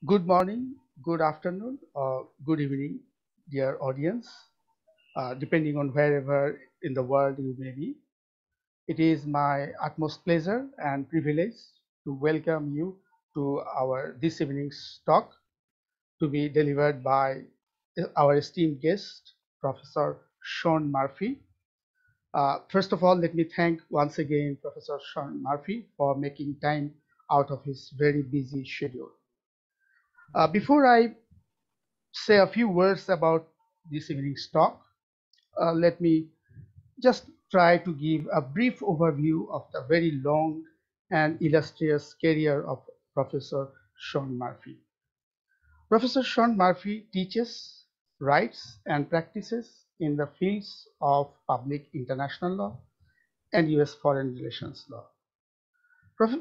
Good morning, good afternoon, or good evening, dear audience, depending on wherever in the world you may be. It is my utmost pleasure and privilege to welcome you to our this evening's talk to be delivered by our esteemed guest, Professor Sean Murphy. First of all, let me thank once again Professor Sean Murphy for making time out of his very busy schedule. Before I say a few words about this evening's talk, let me just try to give a brief overview of the very long and illustrious career of Professor Sean Murphy. Professor Sean Murphy teaches, writes, and practices in the fields of public international law and US foreign relations law.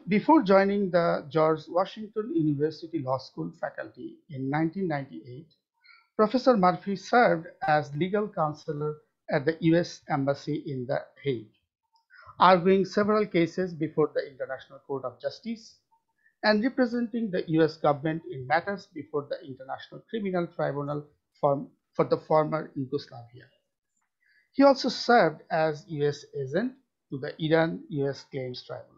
Before joining the George Washington University Law School faculty in 1998, Professor Murphy served as legal counselor at the US Embassy in The Hague, arguing several cases before the International Court of Justice and representing the US government in matters before the International Criminal Tribunal for the former Yugoslavia. He also served as US agent to the Iran-US Claims Tribunal,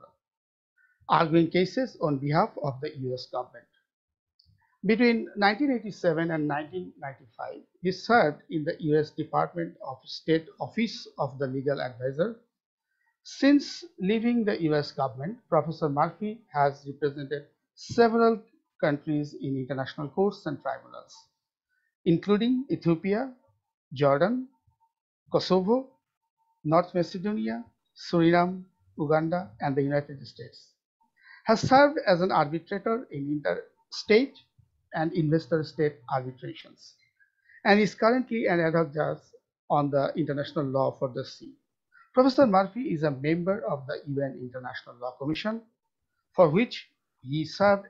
arguing cases on behalf of the US government. Between 1987 and 1995, he served in the US Department of State Office of the Legal Advisor. Since leaving the US government, Professor Murphy has represented several countries in international courts and tribunals, including Ethiopia, Jordan, Kosovo, North Macedonia, Suriname, Uganda, and the United States. Has served as an arbitrator in interstate and investor-state arbitrations, and is currently an ad hoc judge on the international law for the sea. Professor Murphy is a member of the UN International Law Commission, for which he served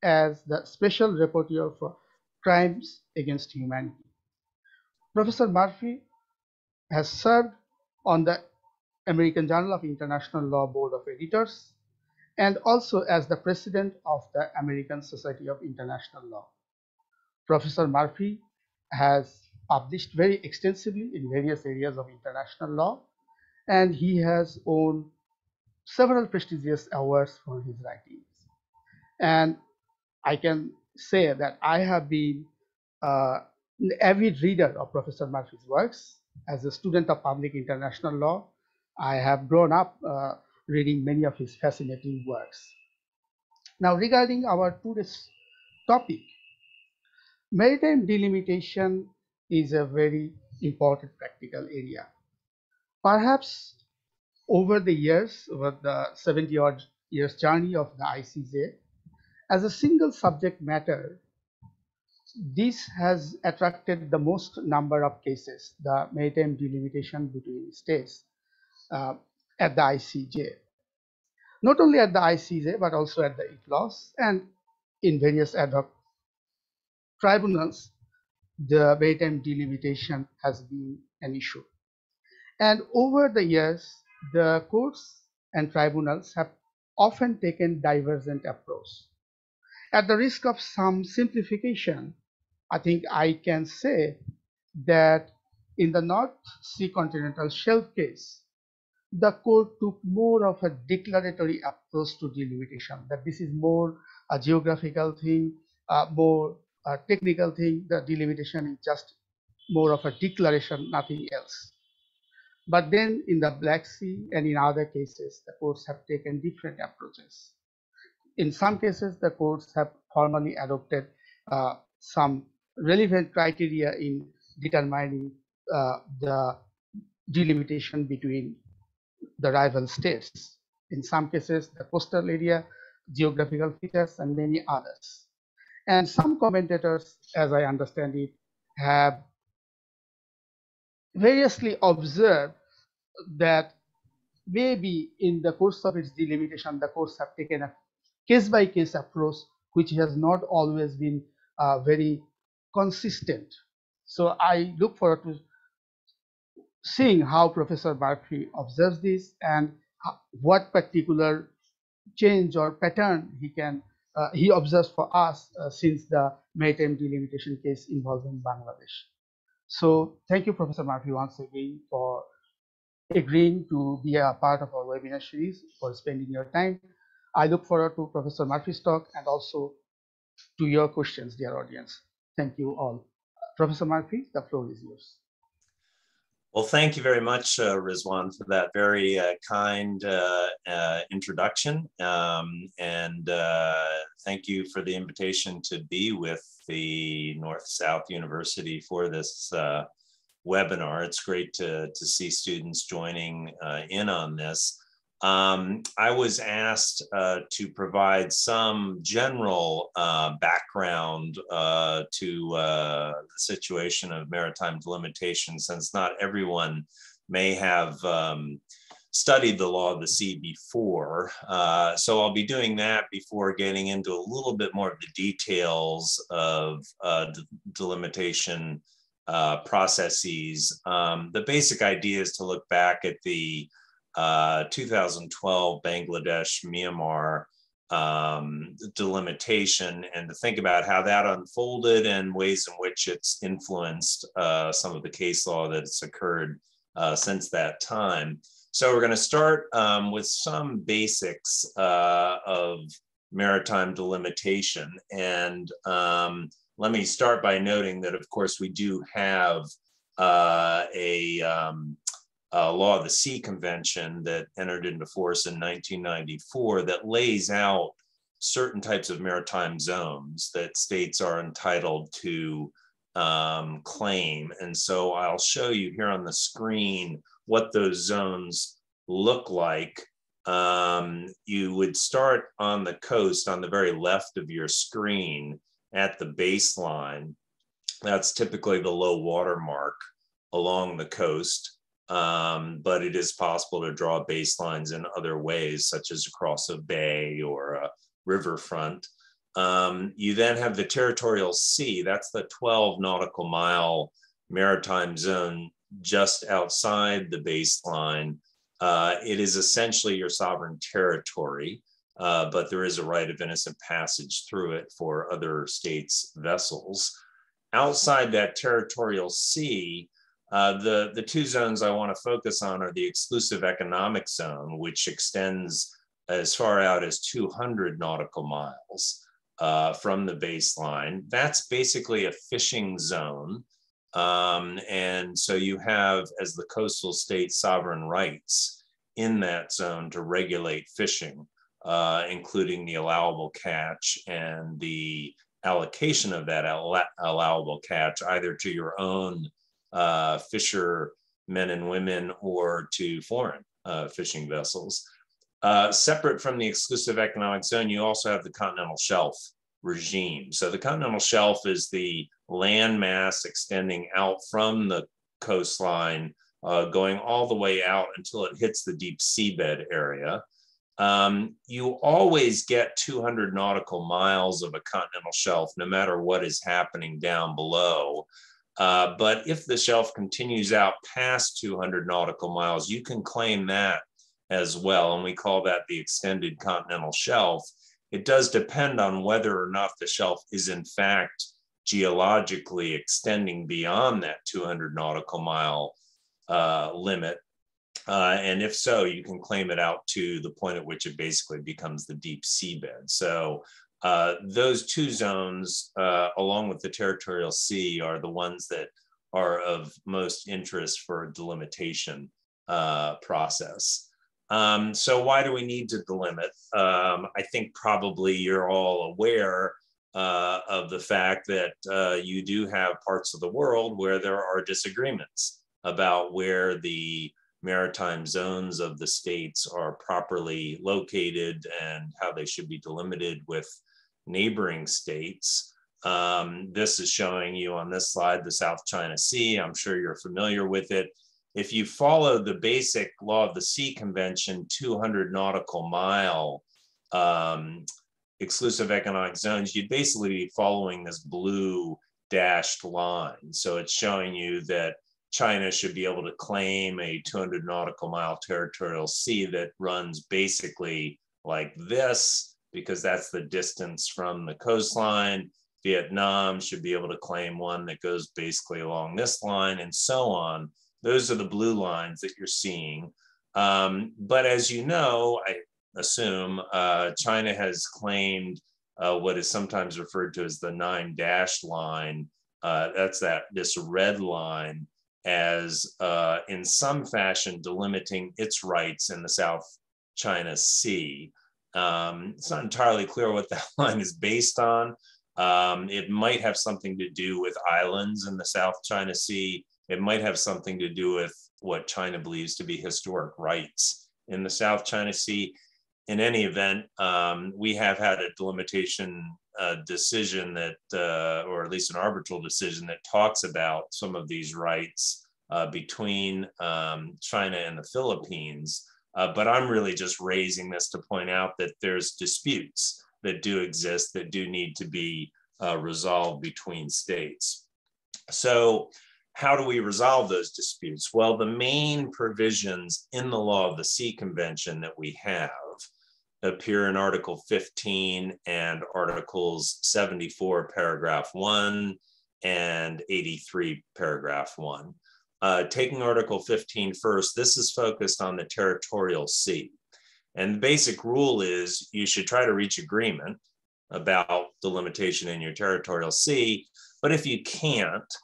as the Special Rapporteur for Crimes Against Humanity. Professor Murphy has served on the American Journal of International Law Board of Editors and also as the President of the American Society of International Law. Professor Murphy has published very extensively in various areas of international law, and he has won several prestigious awards for his writings. And I can say that I have been an avid reader of Professor Murphy's works. As a student of public international law, I have grown up reading many of his fascinating works. Now, regarding our today's topic, maritime delimitation is a very important practical area. Perhaps over the years, over the 70-odd years journey of the ICJ, as a single subject matter, this has attracted the most number of cases, the maritime delimitation between states at the ICJ. Not only at the ICJ, but also at the ITLOS and in various ad hoc tribunals, the maritime delimitation has been an issue. And over the years, the courts and tribunals have often taken divergent approach. At the risk of some simplification, I think I can say that in the North Sea Continental Shelf case, the court took more of a declaratory approach to delimitation, that this is more a geographical thing, more a technical thing. The delimitation is just more of a declaration, nothing else. But then in the Black Sea and in other cases, the courts have taken different approaches. In some cases, the courts have formally adopted some relevant criteria in determining the delimitation between the rival states. In some cases, the coastal area, geographical features, and many others. And some commentators, as I understand it, have variously observed that maybe in the course of its delimitation, the courts have taken a case-by-case approach, which has not always been very consistent. So I look forward to seeing how Professor Murphy observes this and what particular change or pattern he can he observes for us since the maritime delimitation case involving Bangladesh. So thank you, Professor Murphy, once again for agreeing to be a part of our webinar series, for spending your time. I look forward to Professor Murphy's talk and also to your questions, dear audience. Thank you all. Professor Murphy, the floor is yours. Well, thank you very much, Rizwan, for that very kind introduction. And thank you for the invitation to be with the North-South University for this webinar. It's great to see students joining in on this. I was asked to provide some general background to the situation of maritime delimitation, since not everyone may have studied the law of the sea before. So I'll be doing that before getting into a little bit more of the details of delimitation processes. The basic idea is to look back at the 2012 Bangladesh-Myanmar delimitation and to think about how that unfolded and ways in which it's influenced some of the case law that's occurred since that time. So we're going to start with some basics of maritime delimitation. And let me start by noting that, of course, we do have a Law of the Sea Convention that entered into force in 1994 that lays out certain types of maritime zones that states are entitled to claim. And so I'll show you here on the screen what those zones look like. You would start on the coast on the very left of your screen at the baseline. That's typically the low water mark along the coast. But it is possible to draw baselines in other ways, such as across a bay or a riverfront. You then have the territorial sea. That's the 12 nautical mile maritime zone just outside the baseline. It is essentially your sovereign territory, but there is a right of innocent passage through it for other states' vessels. Outside that territorial sea, the two zones I want to focus on are the exclusive economic zone, which extends as far out as 200 nautical miles from the baseline. That's basically a fishing zone. And so you have, as the coastal state, sovereign rights in that zone to regulate fishing, including the allowable catch and the allocation of that allowable catch, either to your own fishermen and women or to foreign fishing vessels. Separate from the exclusive economic zone, you also have the continental shelf regime. So the continental shelf is the land mass extending out from the coastline, going all the way out until it hits the deep seabed area. You always get 200 nautical miles of a continental shelf, no matter what is happening down below. But if the shelf continues out past 200 nautical miles, you can claim that as well. And we call that the extended continental shelf. It does depend on whether or not the shelf is in fact geologically extending beyond that 200 nautical mile limit. And if so, you can claim it out to the point at which it basically becomes the deep seabed. So those two zones, along with the territorial sea, are the ones that are of most interest for a delimitation process. So why do we need to delimit? I think probably you're all aware of the fact that you do have parts of the world where there are disagreements about where the maritime zones of the states are properly located and how they should be delimited with neighboring states. This is showing you on this slide the South China Sea. I'm sure you're familiar with it. If you follow the basic Law of the Sea Convention, 200 nautical mile exclusive economic zones, you'd basically be following this blue dashed line. So it's showing you that China should be able to claim a 200 nautical mile territorial sea that runs basically like this because that's the distance from the coastline. Vietnam should be able to claim one that goes basically along this line, and so on. Those are the blue lines that you're seeing. But as you know, I assume, China has claimed what is sometimes referred to as the 9-dash line. That's this red line, as in some fashion delimiting its rights in the South China Sea. It's not entirely clear what that line is based on. It might have something to do with islands in the South China Sea. It might have something to do with what China believes to be historic rights in the South China Sea. In any event, we have had a delimitation decision that, or at least an arbitral decision that talks about some of these rights between China and the Philippines. But I'm really just raising this to point out that there's disputes that do exist that do need to be resolved between states. So how do we resolve those disputes? Well, the main provisions in the Law of the Sea Convention that we have appear in Article 15 and Articles 74, Paragraph 1 and 83, Paragraph 1. Taking Article 15 first, this is focused on the territorial sea. And the basic rule is you should try to reach agreement about delimitation in your territorial sea, but if you can't,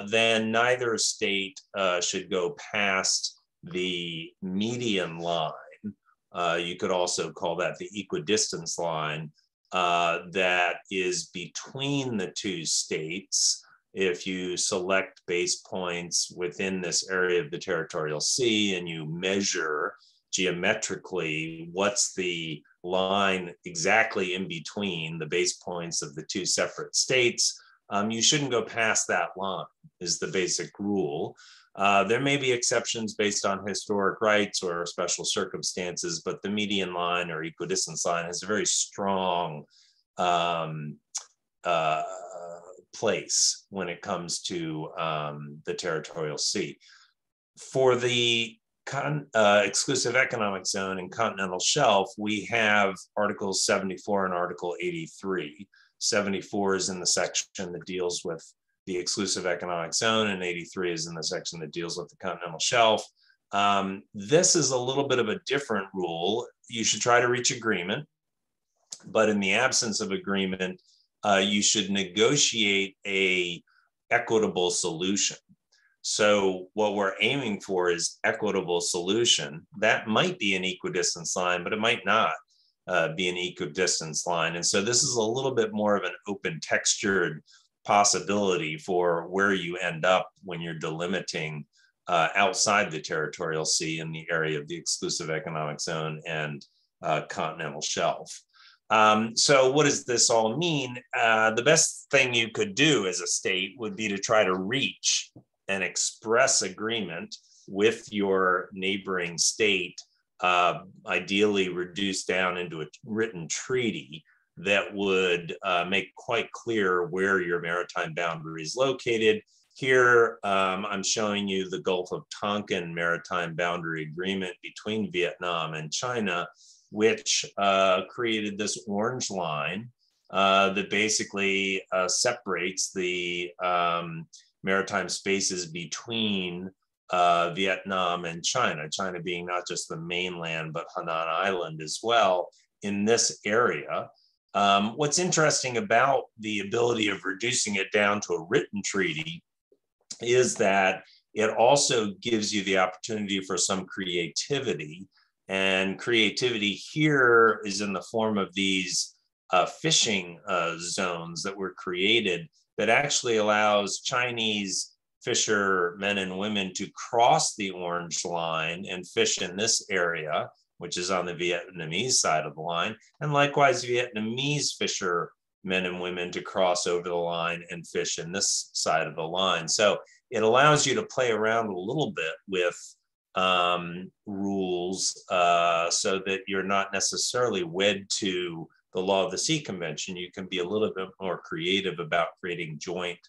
then neither state should go past the median line. You could also call that the equidistance line that is between the two states. If you select base points within this area of the territorial sea and you measure geometrically what's the line exactly in between the base points of the two separate states, you shouldn't go past that line, is the basic rule. There may be exceptions based on historic rights or special circumstances, but the median line or equidistance line has a very strong place when it comes to the territorial sea. For the exclusive economic zone and continental shelf, we have Articles 74 and Article 83. 74 is in the section that deals with the exclusive economic zone, and 83 is in the section that deals with the continental shelf. This is a little bit of a different rule. You should try to reach agreement, but in the absence of agreement, you should negotiate an equitable solution. So what we're aiming for is equitable solution. That might be an equidistance line, but it might not be an equidistance line. And so this is a little bit more of an open textured possibility for where you end up when you're delimiting outside the territorial sea in the area of the exclusive economic zone and continental shelf. So what does this all mean? The best thing you could do as a state would be to try to reach an express agreement with your neighboring state, ideally reduced down into a written treaty that would make quite clear where your maritime boundary is located. Here, I'm showing you the Gulf of Tonkin Maritime Boundary Agreement between Vietnam and China, which created this orange line that basically separates the maritime spaces between Vietnam and China, China being not just the mainland, but Hainan Island as well in this area. What's interesting about the ability of reducing it down to a written treaty is that it also gives you the opportunity for some creativity. And creativity here is in the form of these fishing zones that were created that actually allows Chinese fishermen and women to cross the orange line and fish in this area, which is on the Vietnamese side of the line, and likewise Vietnamese fishermen and women to cross over the line and fish in this side of the line. So it allows you to play around a little bit with rules so that you're not necessarily wed to the Law of the Sea Convention. You can be a little bit more creative about creating joint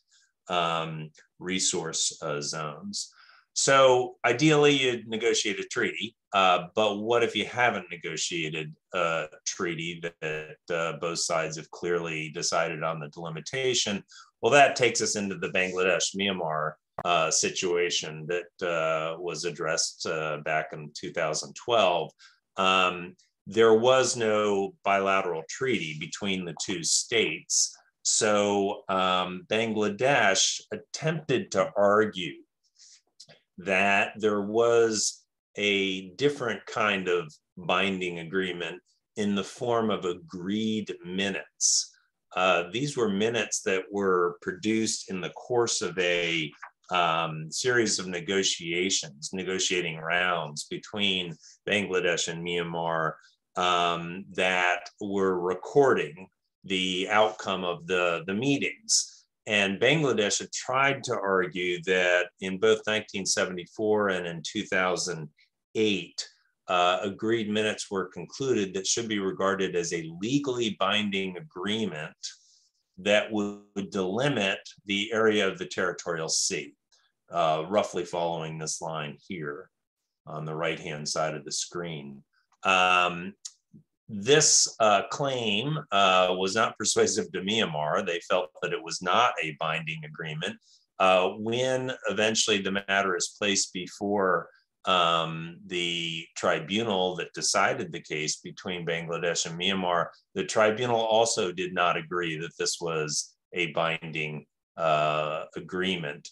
resource zones. So ideally, you'd negotiate a treaty. But what if you haven't negotiated a treaty that both sides have clearly decided on the delimitation? Well, that takes us into the Bangladesh-Myanmar situation that was addressed back in 2012. There was no bilateral treaty between the two states. So Bangladesh attempted to argue that there was a different kind of binding agreement in the form of agreed minutes. These were minutes that were produced in the course of a series of negotiating rounds between Bangladesh and Myanmar that were recording the outcome of the meetings. And Bangladesh had tried to argue that in both 1974 and in 2008, agreed minutes were concluded that should be regarded as a legally binding agreement that would delimit the area of the Territorial Sea, roughly following this line here on the right-hand side of the screen. This claim was not persuasive to Myanmar. They felt that it was not a binding agreement. When eventually the matter is placed before the tribunal that decided the case between Bangladesh and Myanmar, the tribunal also did not agree that this was a binding agreement.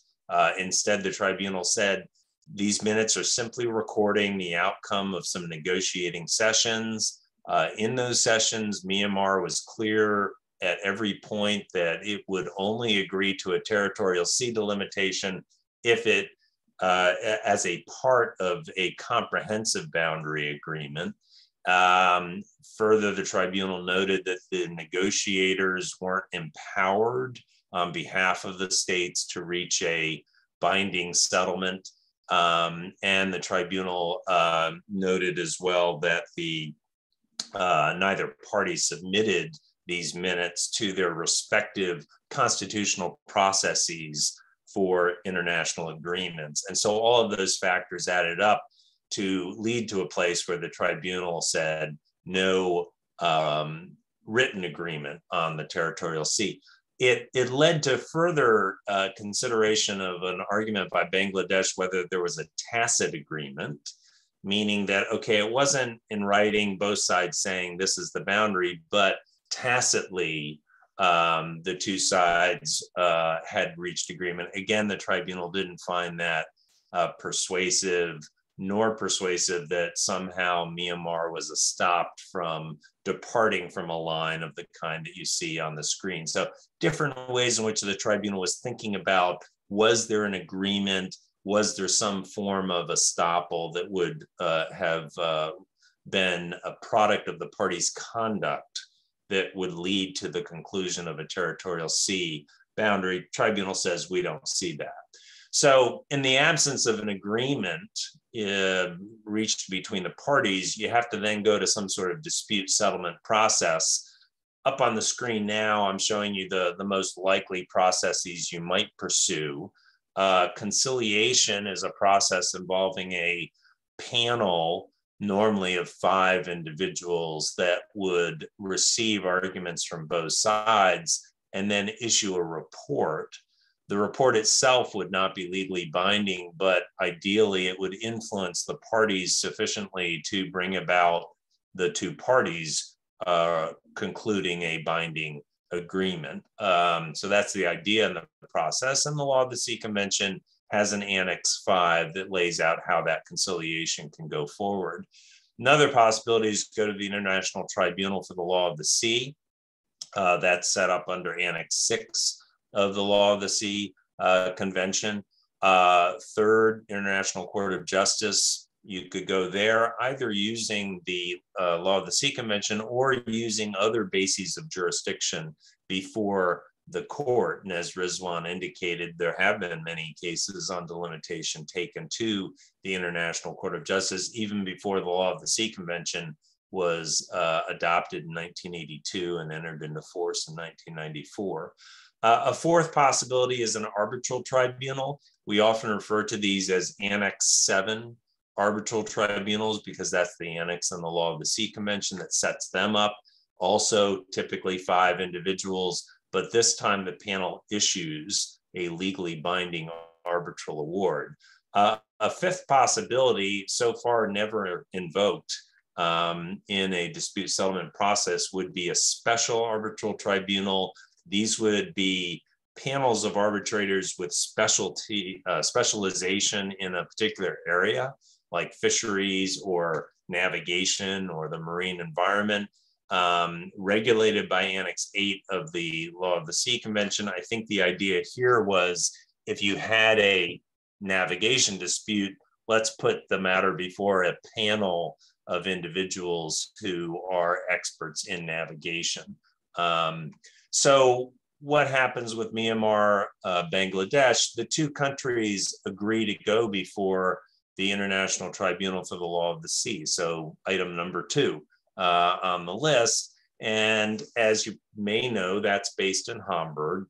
Instead, the tribunal said these minutes are simply recording the outcome of some negotiating sessions. In those sessions, Myanmar was clear at every point that it would only agree to a territorial sea delimitation if it, as a part of a comprehensive boundary agreement. Further, the tribunal noted that the negotiators weren't empowered on behalf of the states to reach a binding settlement. And the tribunal noted as well that neither party submitted these minutes to their respective constitutional processes for international agreements. And so all of those factors added up to lead to a place where the tribunal said no written agreement on the Territorial Sea. It led to further consideration of an argument by Bangladesh whether there was a tacit agreement, meaning that, okay, it wasn't in writing, both sides saying this is the boundary, but tacitly, the two sides had reached agreement. Again, the tribunal didn't find that persuasive, nor persuasive that somehow Myanmar was stopped from departing from a line of the kind that you see on the screen. So different ways in which the tribunal was thinking about, was there an agreement? Was there some form of estoppel that would have been a product of the parties' conduct that would lead to the conclusion of a territorial sea boundary? Tribunal says we don't see that. So in the absence of an agreement reached between the parties, you have to then go to some sort of dispute settlement process. Up on the screen now, I'm showing you the most likely processes you might pursue. Conciliation is a process involving a panel, normally of 5 individuals, that would receive arguments from both sides and then issue a report. The report itself would not be legally binding, but ideally it would influence the parties sufficiently to bring about the two parties concluding a binding agreement. So that's the idea in the process. And the Law of the Sea Convention has an Annex 5 that lays out how that conciliation can go forward. Another possibility is to go to the International Tribunal for the Law of the Sea. That's set up under Annex 6 of the Law of the Sea Convention. Third, International Court of Justice, you could go there either using the Law of the Sea Convention or using other bases of jurisdiction before the court. And as Rizwan indicated, there have been many cases on delimitation taken to the International Court of Justice even before the Law of the Sea Convention was adopted in 1982 and entered into force in 1994. A fourth possibility is an arbitral tribunal. We often refer to these as Annex 7 arbitral tribunals because that's the annex in the Law of the Sea Convention that sets them up. Also, typically 5 individuals, but this time the panel issues a legally binding arbitral award. A fifth possibility, so far never invoked in a dispute settlement process, would be a special arbitral tribunal. These would be panels of arbitrators with specialization in a particular area, like fisheries or navigation or the marine environment, regulated by Annex 8 of the Law of the Sea Convention. I think the idea here was if you had a navigation dispute, let's put the matter before a panel of individuals who are experts in navigation. So what happens with Myanmar, Bangladesh? The 2 countries agree to go before the International Tribunal for the Law of the Sea. So item number 2 on the list. And as you may know, that's based in Hamburg.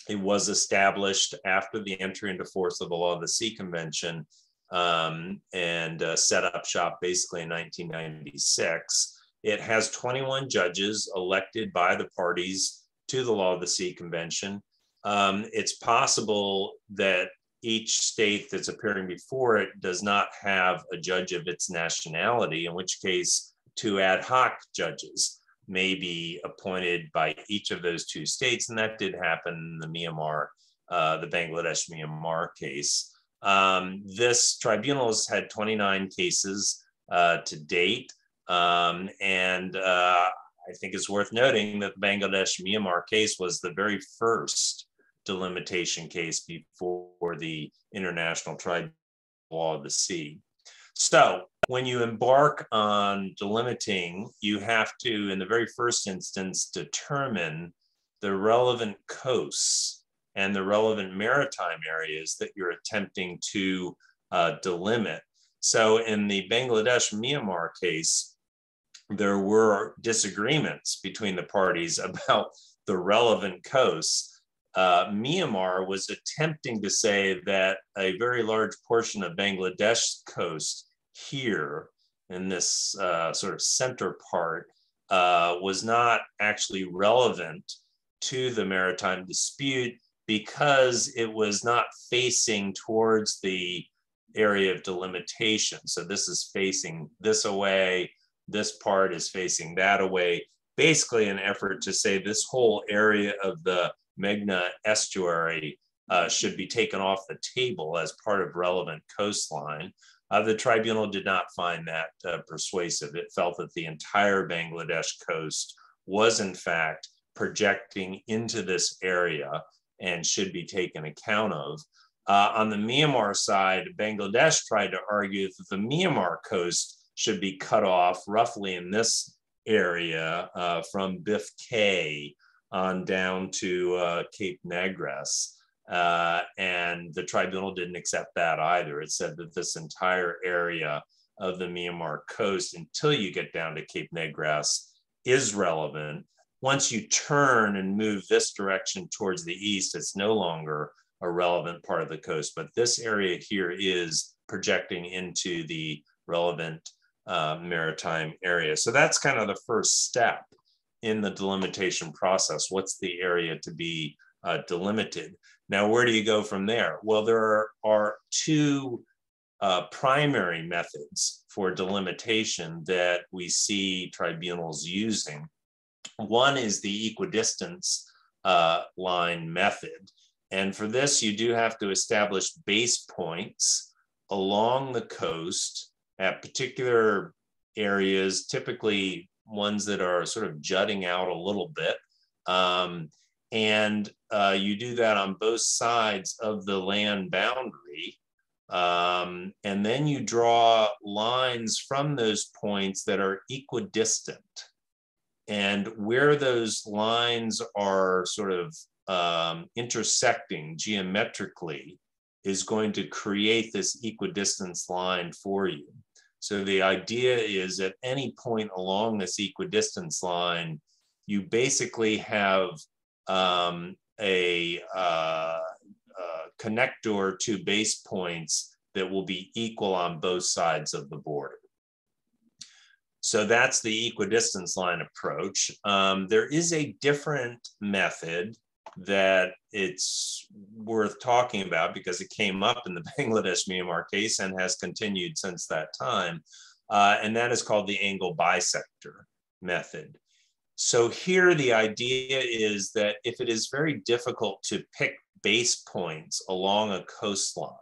It was established after the entry into force of the Law of the Sea Convention and set up shop basically in 1996. It has 21 judges elected by the parties to the Law of the Sea Convention. It's possible that each state that's appearing before it does not have a judge of its nationality, in which case 2 ad hoc judges may be appointed by each of those 2 states, and that did happen in the Myanmar, the Bangladesh-Myanmar case. This tribunal has had 29 cases to date, and I think it's worth noting that the Bangladesh-Myanmar case was the very first delimitation case before the International Tribunal Law of the Sea. So when you embark on delimiting, you have to, in the very first instance, determine the relevant coasts and the relevant maritime areas that you're attempting to delimit. So in the Bangladesh-Myanmar case, there were disagreements between the parties about the relevant coasts. Myanmar was attempting to say that a very large portion of Bangladesh's coast here in this sort of center part was not actually relevant to the maritime dispute because it was not facing towards the area of delimitation. So this is facing this away, this part is facing that away, basically an effort to say this whole area of the Meghna estuary should be taken off the table as part of relevant coastline. The tribunal did not find that persuasive. It felt that the entire Bangladesh coast was in fact projecting into this area and should be taken account of. On the Myanmar side, Bangladesh tried to argue that the Myanmar coast should be cut off roughly in this area from Biff Cay on down to Cape Negras. And the tribunal didn't accept that either. It said that this entire area of the Myanmar coast, until you get down to Cape Negras, is relevant. Once you turn and move this direction towards the east, it's no longer a relevant part of the coast, but this area here is projecting into the relevant maritime area. So that's kind of the first step in the delimitation process. What's the area to be delimited? Now, where do you go from there? Well, there are 2 primary methods for delimitation that we see tribunals using. One is the equidistance line method. And for this, you do have to establish base points along the coast at particular areas, typically ones that are sort of jutting out a little bit. And you do that on both sides of the land boundary. And then you draw lines from those points that are equidistant. And where those lines are sort of intersecting geometrically is going to create this equidistance line for you. So the idea is at any point along this equidistance line, you basically have a connector to base points that will be equal on both sides of the border. So that's the equidistance line approach. There is a different method that it's worth talking about because it came up in the Bangladesh-Myanmar case and has continued since that time. And that is called the angle bisector method. So here the idea is that if it is very difficult to pick base points along a coastline,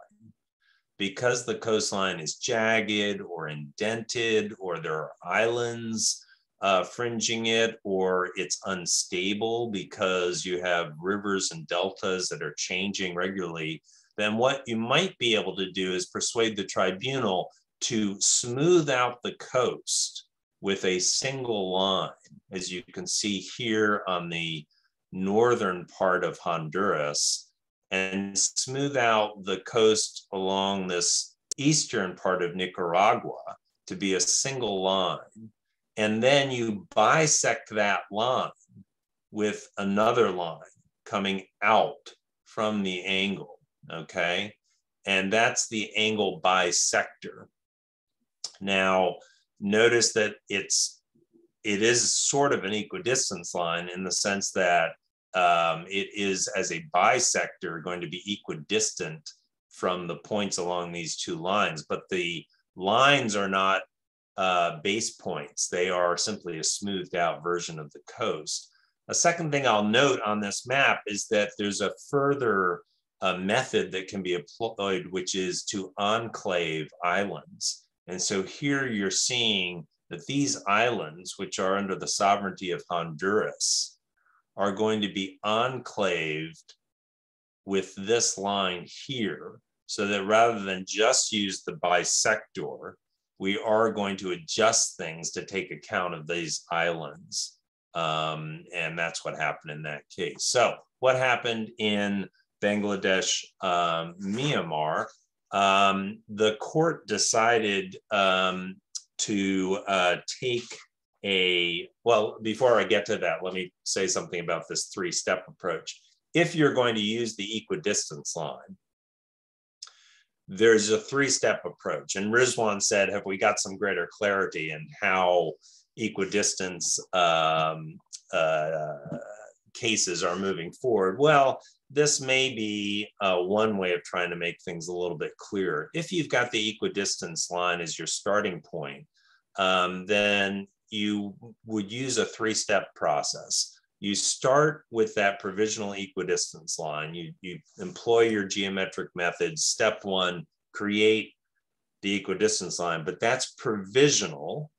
because the coastline is jagged or indented, or there are islands fringing it, or it's unstable because you have rivers and deltas that are changing regularly, then what you might be able to do is persuade the tribunal to smooth out the coast with a single line, as you can see here on the northern part of Honduras, and smooth out the coast along this eastern part of Nicaragua to be a single line. And then you bisect that line with another line coming out from the angle, okay? And that's the angle bisector. Now, notice that it is sort of an equidistance line in the sense that it is, as a bisector, going to be equidistant from the points along these two lines, but the lines are not base points. They are simply a smoothed out version of the coast. A second thing I'll note on this map is that there's a further method that can be employed, which is to enclave islands. And so here you're seeing that these islands, which are under the sovereignty of Honduras, are going to be enclaved with this line here, so that rather than just use the bisector, we are going to adjust things to take account of these islands. And that's what happened in that case. So what happened in Bangladesh, Myanmar? The court decided to take well, before I get to that, let me say something about this three-step approach. If you're going to use the equidistance line, there's a three-step approach. And Rizwan said, have we got some greater clarity in how equidistance cases are moving forward? Well, this may be one way of trying to make things a little bit clearer. If you've got the equidistance line as your starting point, then you would use a three-step process. You start with that provisional equidistance line. You employ your geometric methods. Step one, create the equidistance line, but that's provisional.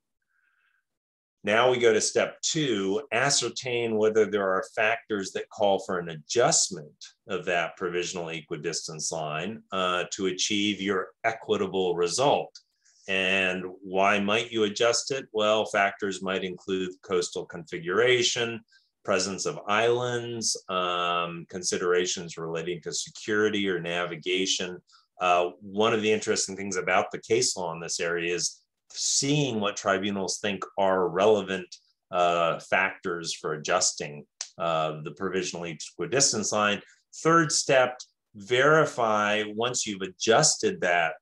Now we go to step two, ascertain whether there are factors that call for an adjustment of that provisional equidistance line to achieve your equitable result. And why might you adjust it? Well, factors might include coastal configuration, presence of islands, considerations relating to security or navigation. One of the interesting things about the case law in this area is seeing what tribunals think are relevant factors for adjusting the provisional equidistance line. Third step, verify once you've adjusted that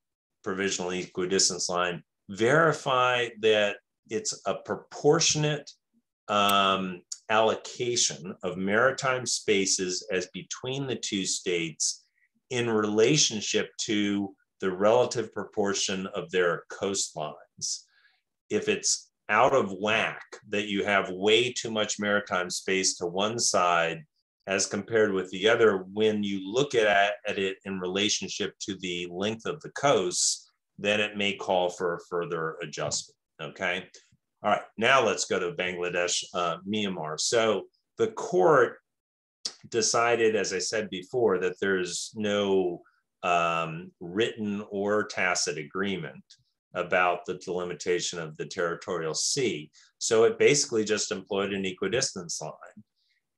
provisional equidistance line, verify that it's a proportionate allocation of maritime spaces as between the two states in relationship to the relative proportion of their coastlines. If it's out of whack, that you have way too much maritime space to one side as compared with the other, when you look at it in relationship to the length of the coast, then it may call for a further adjustment, okay? All right, now let's go to Bangladesh, Myanmar. So the court decided, as I said before, that there's no written or tacit agreement about the delimitation of the territorial sea. So it basically just employed an equidistance line.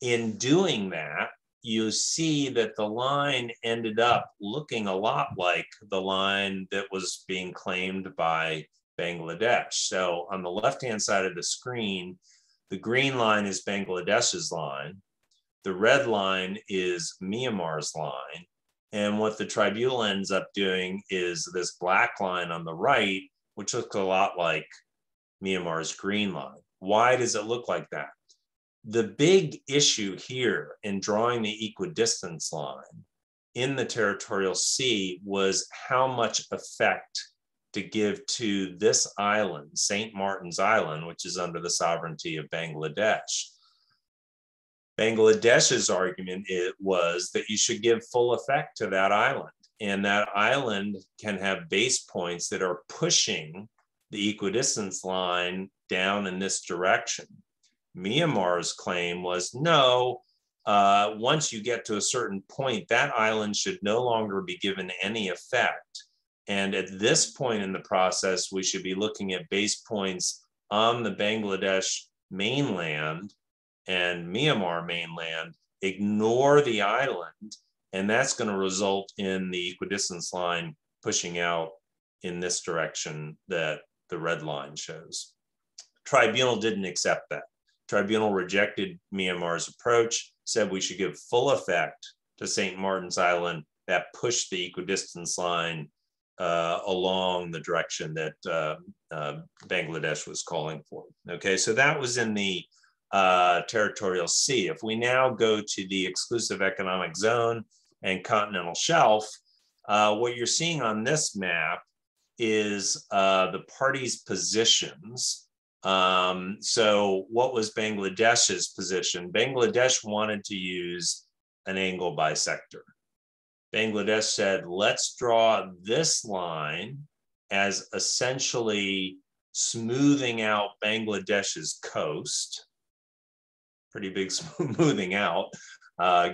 In doing that, you see that the line ended up looking a lot like the line that was being claimed by Bangladesh. So on the left-hand side of the screen, the green line is Bangladesh's line. The red line is Myanmar's line. And what the tribunal ends up doing is this black line on the right, which looks a lot like Myanmar's green line. Why does it look like that? The big issue here in drawing the equidistance line in the Territorial Sea was how much effect to give to this island, St. Martin's Island, which is under the sovereignty of Bangladesh. Bangladesh's argument was that you should give full effect to that island, and that island can have base points that are pushing the equidistance line down in this direction. Myanmar's claim was, no, once you get to a certain point, that island should no longer be given any effect. And at this point in the process, we should be looking at base points on the Bangladesh mainland and Myanmar mainland, ignore the island, and that's going to result in the equidistance line pushing out in this direction that the red line shows. Tribunal didn't accept that. Tribunal rejected Myanmar's approach, said we should give full effect to St. Martin's Island that pushed the equidistance line along the direction that Bangladesh was calling for. Okay, so that was in the Territorial Sea. If we now go to the exclusive economic zone and continental shelf, what you're seeing on this map is the parties' positions. So what was Bangladesh's position? Bangladesh wanted to use an angle bisector. Bangladesh said, let's draw this line as essentially smoothing out Bangladesh's coast. Pretty big smoothing out,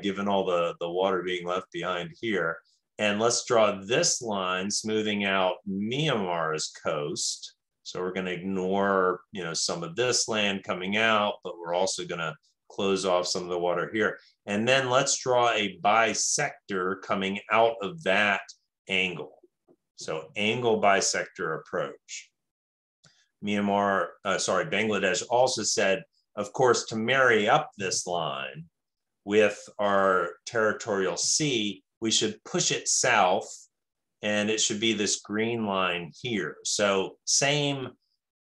given all the water being left behind here. And let's draw this line smoothing out Myanmar's coast. So we're going to ignore, some of this land coming out, but we're also going to close off some of the water here. And then let's draw a bisector coming out of that angle. So angle bisector approach. Bangladesh also said, of course, to marry up this line with our Territorial Sea, we should push it south, and it should be this green line here. So same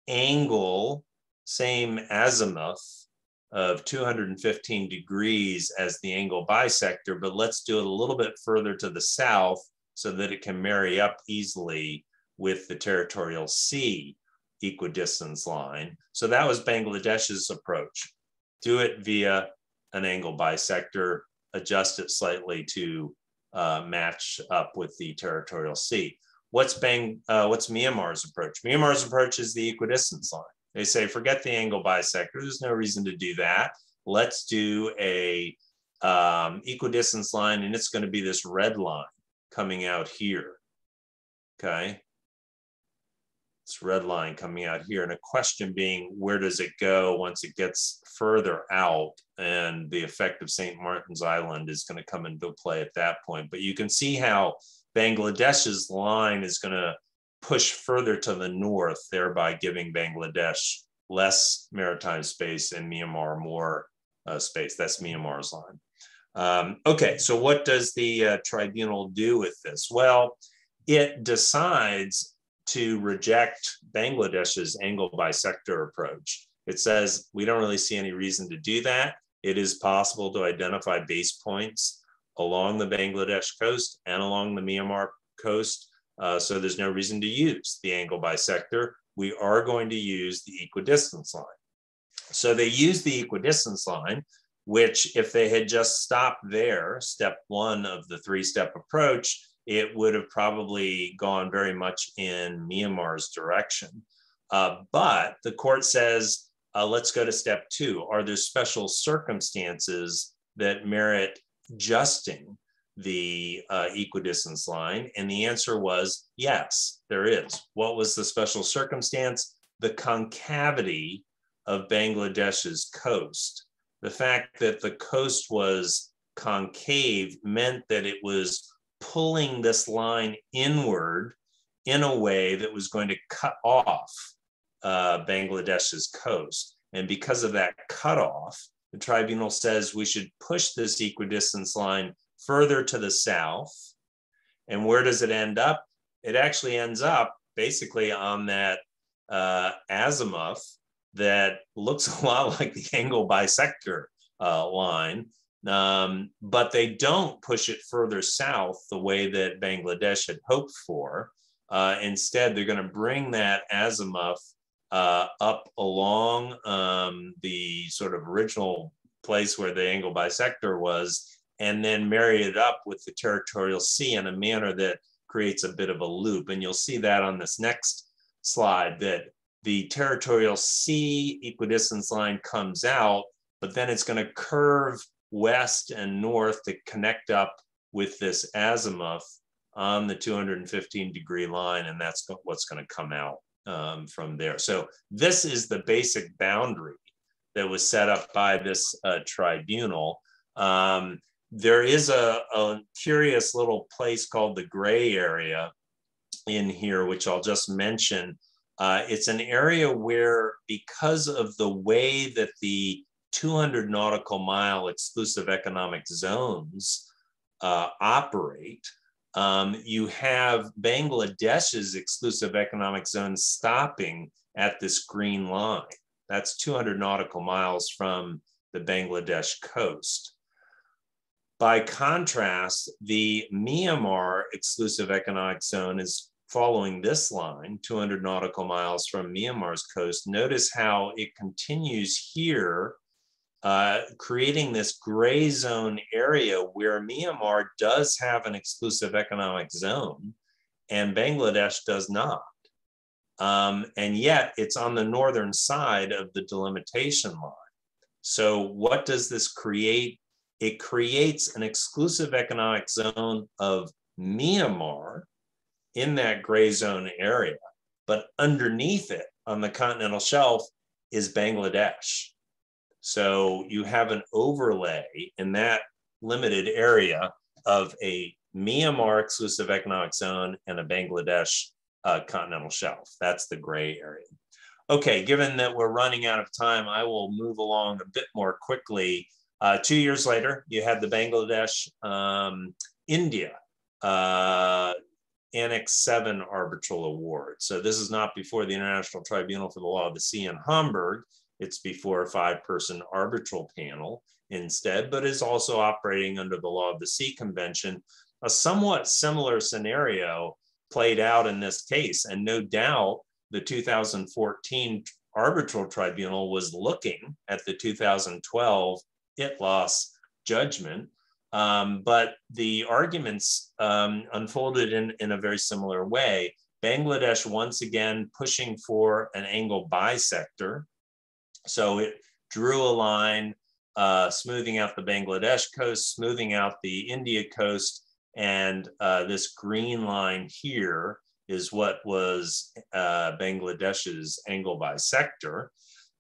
angle, same azimuth of 215 degrees as the angle bisector, but let's do it a little bit further to the south so that it can marry up easily with the Territorial Sea equidistance line. So that was Bangladesh's approach. Do it via an angle bisector, adjust it slightly to match up with the Territorial Sea. What's Myanmar's approach? Myanmar's approach is the equidistance line. They say, forget the angle bisector. There's no reason to do that. Let's do a equidistance line, and it's going to be this red line coming out here. Okay. This red line coming out here, and a question being, where does it go once it gets further out? And the effect of St. Martin's Island is going to come into play at that point. But you can see how Bangladesh's line is going to push further to the north, thereby giving Bangladesh less maritime space and Myanmar more space. That's Myanmar's line. Okay, so what does the tribunal do with this? Well, it decides to reject Bangladesh's angle bisector approach. It says, we don't really see any reason to do that. It is possible to identify base points along the Bangladesh coast and along the Myanmar coast. So there's no reason to use the angle bisector. We are going to use the equidistance line. So they use the equidistance line, which if they had just stopped there, step one of the three-step approach, it would have probably gone very much in Myanmar's direction. But the court says, let's go to step two. Are there special circumstances that merit adjusting the equidistance line? And the answer was yes, there is. What was the special circumstance? The concavity of Bangladesh's coast. The fact that the coast was concave meant that it was pulling this line inward in a way that was going to cut off Bangladesh's coast. And because of that cutoff, the tribunal says we should push this equidistance line further to the south And where does it end up? It actually ends up basically on that azimuth that looks a lot like the angle bisector line, but they don't push it further south the way that Bangladesh had hoped for. Instead, they're going to bring that azimuth up along the sort of original place where the angle bisector was, and then marry it up with the Territorial Sea in a manner that creates a bit of a loop. And you'll see that on this next slide, that the Territorial Sea equidistance line comes out, but then it's going to curve west and north to connect up with this azimuth on the 215-degree line, and that's what's going to come out from there. So this is the basic boundary that was set up by this tribunal. There is a curious little place called the gray area in here, which I'll just mention. It's an area where, because of the way that the 200 nautical mile exclusive economic zones operate, you have Bangladesh's exclusive economic zone stopping at this green line. That's 200 nautical miles from the Bangladesh coast. By contrast, the Myanmar exclusive economic zone is following this line, 200 nautical miles from Myanmar's coast. Notice how it continues here, creating this gray zone area where Myanmar does have an exclusive economic zone and Bangladesh does not. And yet it's on the northern side of the delimitation line. So what does this create? It creates an exclusive economic zone of Myanmar in that gray zone area, but underneath it on the continental shelf is Bangladesh. So you have an overlay in that limited area of a Myanmar exclusive economic zone and a Bangladesh continental shelf. That's the gray area. Okay, given that we're running out of time, I will move along a bit more quickly. 2 years later, you had the Bangladesh, India Annex 7 arbitral award. So this is not before the International Tribunal for the Law of the Sea in Hamburg. It's before a 5-person arbitral panel instead, but is also operating under the Law of the Sea Convention. A somewhat similar scenario played out in this case, and no doubt the 2014 Arbitral Tribunal was looking at the 2012 ITLOS judgment, but the arguments unfolded in a very similar way. Bangladesh once again pushing for an angle bisector. So it drew a line smoothing out the Bangladesh coast, smoothing out the India coast, and this green line here is what was Bangladesh's angle bisector.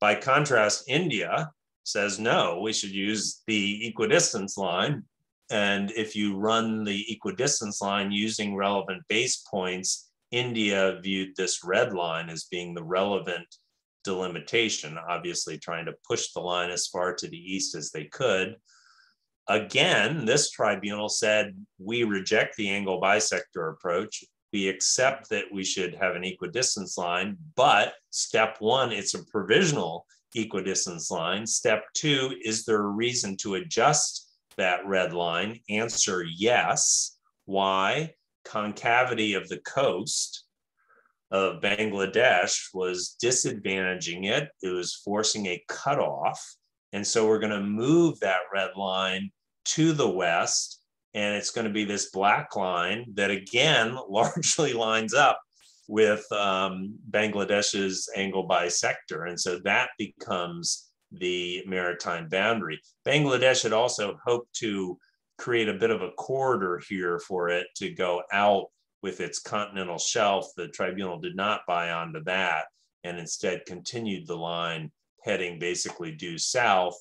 By contrast, India says, no, we should use the equidistance line. And if you run the equidistance line using relevant base points, India viewed this red line as being the relevant delimitation, obviously trying to push the line as far to the east as they could. Again, this tribunal said, we reject the angle bisector approach. We accept that we should have an equidistance line, but step one, it's a provisional equidistance line. Step two, is there a reason to adjust that red line? Answer, yes. Why? Concavity of the coast of Bangladesh was disadvantaging it. It was forcing a cutoff. And so we're going to move that red line to the west. And it's going to be this black line that, again, largely lines up with Bangladesh's angle bisector. And so that becomes the maritime boundary. Bangladesh had also hoped to create a bit of a corridor here for it to go out with its continental shelf. The tribunal did not buy onto that and instead continued the line heading basically due south.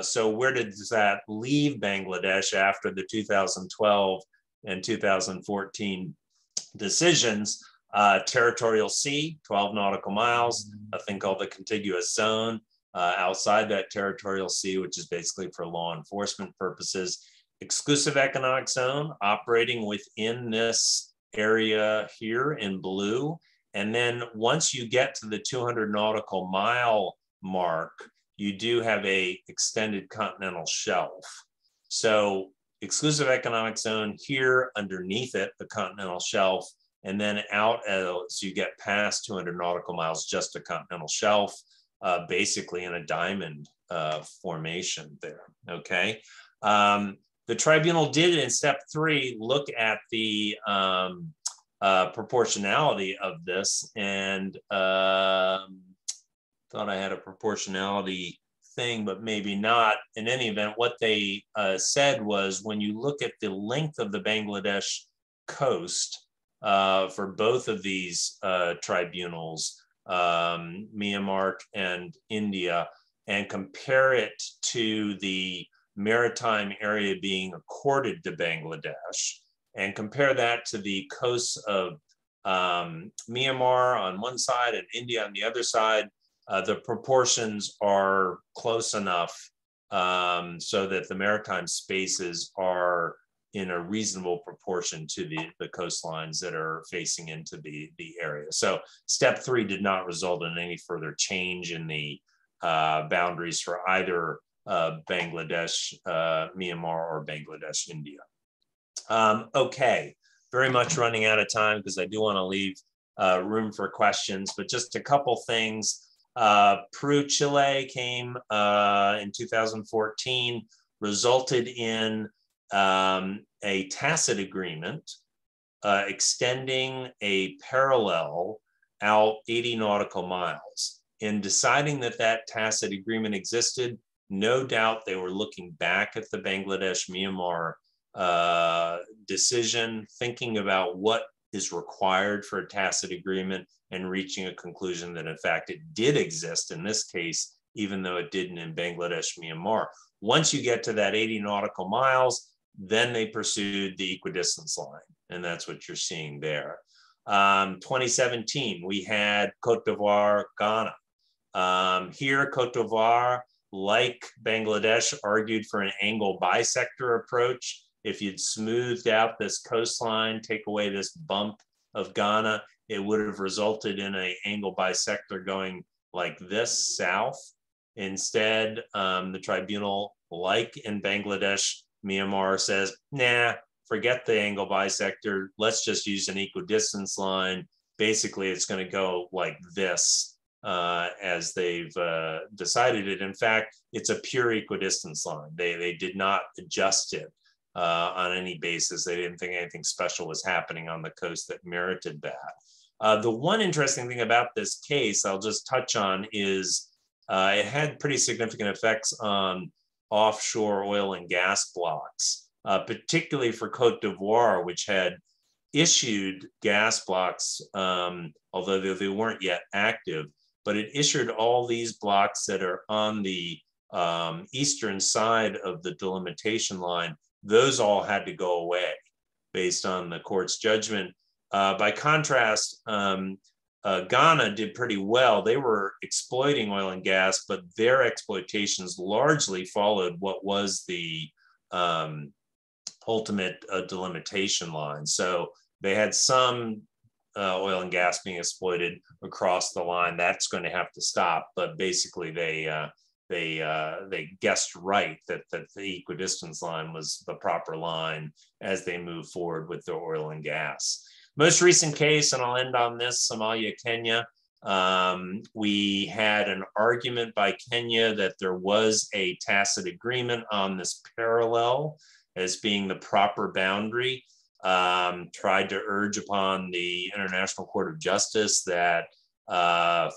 So where does that leave Bangladesh after the 2012 and 2014 decisions? Territorial Sea, 12 nautical miles, a thing called the contiguous zone. Outside that territorial sea, which is basically for law enforcement purposes, exclusive economic zone operating within this area here in blue. And then once you get to the 200 nautical mile mark, you do have a extended continental shelf. So exclusive economic zone here underneath it, the continental shelf, and then out as you get past 200 nautical miles, just a continental shelf, basically in a diamond formation there, okay? The tribunal did in step 3 look at the proportionality of this, and thought I had a proportionality thing, but maybe not. In any event, what they said was when you look at the length of the Bangladesh coast for both of these tribunals, Myanmar and India, and compare it to the maritime area being accorded to Bangladesh, and compare that to the coasts of Myanmar on one side and India on the other side, the proportions are close enough so that the maritime spaces are in a reasonable proportion to the coastlines that are facing into the area. So step 3 did not result in any further change in the boundaries for either Bangladesh, Myanmar, or Bangladesh, India. Okay, very much running out of time because I do want to leave room for questions, but just a couple things. Peru, Chile came in 2014, resulted in a tacit agreement extending a parallel out 80 nautical miles. In deciding that that tacit agreement existed, no doubt they were looking back at the Bangladesh-Myanmar decision, thinking about what is required for a tacit agreement, and reaching a conclusion that in fact it did exist in this case, even though it didn't in Bangladesh, Myanmar. Once you get to that 80 nautical miles, then they pursued the equidistance line, and that's what you're seeing there. 2017, we had Cote d'Ivoire, Ghana. Here, Cote d'Ivoire, like Bangladesh, argued for an angle bisector approach. If you'd smoothed out this coastline, take away this bump of Ghana, it would have resulted in an angle bisector going like this south. Instead, the tribunal, like in Bangladesh, Myanmar says, nah, forget the angle bisector. Let's just use an equidistance line. Basically, it's going to go like this as they've decided it. In fact, it's a pure equidistance line. They did not adjust it on any basis. They didn't think anything special was happening on the coast that merited that. The one interesting thing about this case I'll just touch on is it had pretty significant effects on offshore oil and gas blocks, particularly for Cote d'Ivoire, which had issued gas blocks, although they weren't yet active, but it issued all these blocks that are on the eastern side of the delimitation line. Those all had to go away based on the court's judgment. By contrast, Ghana did pretty well. They were exploiting oil and gas, but their exploitations largely followed what was the ultimate delimitation line. So they had some oil and gas being exploited across the line. That's going to have to stop. But basically, they guessed right that the equidistance line was the proper line as they move forward with their oil and gas. Most recent case, and I'll end on this, Somalia Kenya. We had an argument by Kenya that there was a tacit agreement on this parallel as being the proper boundary. Tried to urge upon the International Court of Justice that